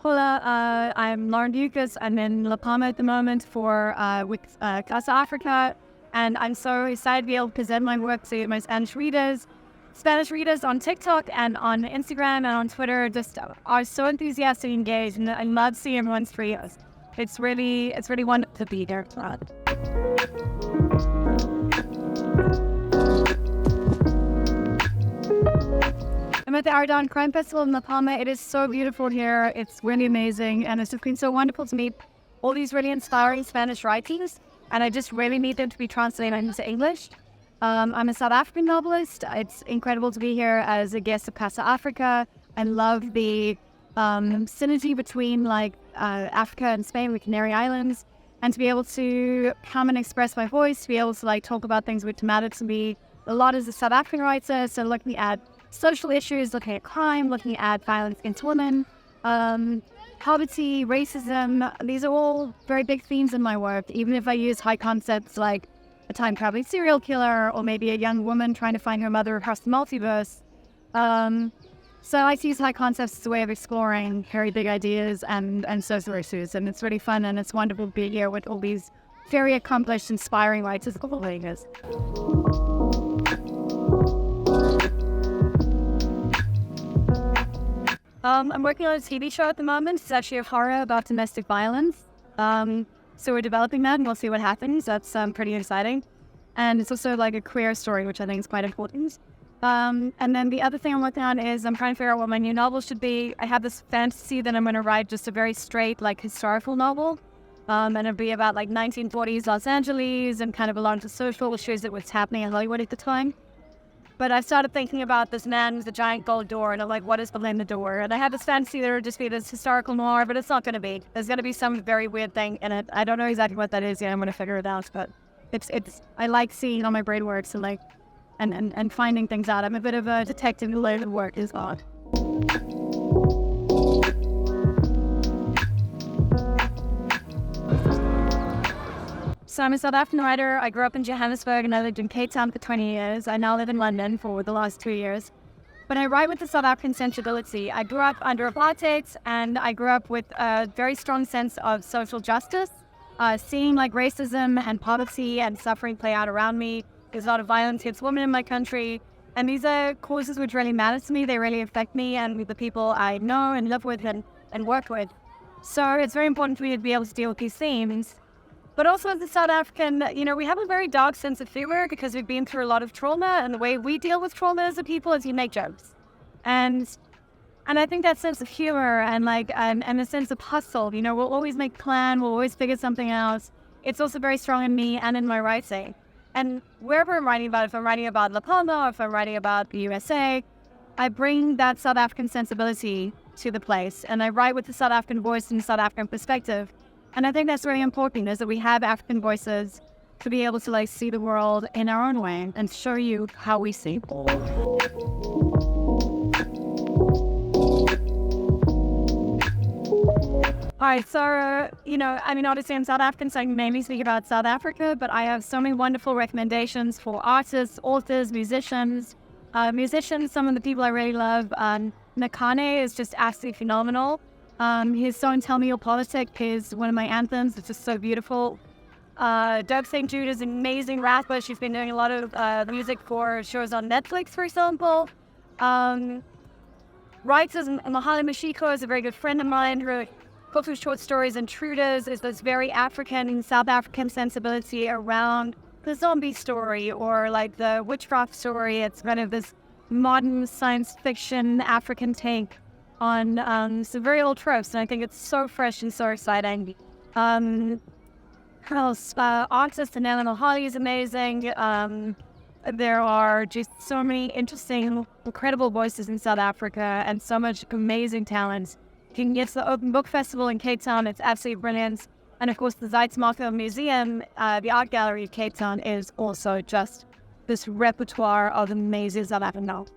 Hola, I'm Lauren Beukes. I'm in Palma at the moment with Casa África, and I'm so excited to be able to present my work to my Spanish readers on TikTok and on Instagram and on Twitter. Just are so enthusiastic and engaged, and I love seeing everyone's videos. It's really wonderful to be here. I'm at the Aridane Crime Festival in Palma. It is so beautiful here. It's really amazing, and it's just been so wonderful to meet all these really inspiring Spanish writers, and I just really need them to be translated into English. I'm a South African novelist. It's incredible to be here as a guest of Casa África. I love the synergy between Africa and Spain, the Canary Islands, and to be able to come and express my voice, to be able to talk about things which matter to me a lot as a South African writer. So looking at social issues, looking at crime, looking at violence against women, poverty, racism. These are all very big themes in my work, even if I use high concepts like a time-traveling serial killer or maybe a young woman trying to find her mother across the multiverse. So I use high concepts as a way of exploring very big ideas and social issues, and it's really fun, and it's wonderful to be here with all these very accomplished, inspiring writers. I'm working on a TV show at the moment. It's actually a horror about domestic violence. So we're developing that, and we'll see what happens. That's pretty exciting. And it's also a queer story, which I think is quite important. And then the other thing I'm working on is I'm trying to figure out what my new novel should be. I have this fantasy that I'm going to write just a very straight, historical novel. And it'll be about 1940s Los Angeles and kind of along the social issues that was happening in Hollywood at the time. But I started thinking about this man with a giant gold door, and I'm like, what is behind the door? And I had this fantasy that it would just be this historical noir, but it's not going to be. There's going to be some very weird thing in it. I don't know exactly what that is yet. I'm going to figure it out, but I like seeing how my brain works and finding things out. I'm a bit of a detective who learns work is odd. So I'm a South African writer. I grew up in Johannesburg and I lived in Cape Town for 20 years. I now live in London for the last 2 years. But I write with a South African sensibility. I grew up under apartheid, and I grew up with a very strong sense of social justice, seeing racism and poverty and suffering play out around me. There's a lot of violence against women in my country, and these are causes which really matter to me. They really affect me and with the people I know and live with and work with. So it's very important for me to be able to deal with these themes. But also as a South African, we have a very dark sense of humor because we've been through a lot of trauma, and the way we deal with trauma as a people is you make jokes. And I think that sense of humor and a sense of hustle, we'll always make a plan, we'll always figure something out. It's also very strong in me and in my writing. And wherever I'm writing about, if I'm writing about La Palma, or if I'm writing about the USA, I bring that South African sensibility to the place, and I write with the South African voice and the South African perspective. And I think that's really important, is that we have African voices to be able to see the world in our own way and show you how we see. All right, so, obviously I'm South African, so I can mainly speak about South Africa, but I have so many wonderful recommendations for artists, authors, musicians. Some of the people I really love. Nakane is just absolutely phenomenal. His song Tell Me Your Politic is one of my anthems. It's just so beautiful. Dope St. Jude is an amazing rapper. She's been doing a lot of music for shows on Netflix, for example. Writers, Mahali Mashiko is a very good friend of mine. Her book of short stories, Intruders, is this very African, South African sensibility around the zombie story or the witchcraft story. It's kind of this modern science fiction African take on some very old tropes, and I think it's so fresh and so exciting. Artist Anela Holly is amazing. There are just so many interesting, incredible voices in South Africa and so much amazing talent. You can get to the Open Book Festival in Cape Town. It's absolutely brilliant. And of course, the Zeitsmarker Museum, the Art Gallery of Cape Town, is also just this repertoire of amazing South African art.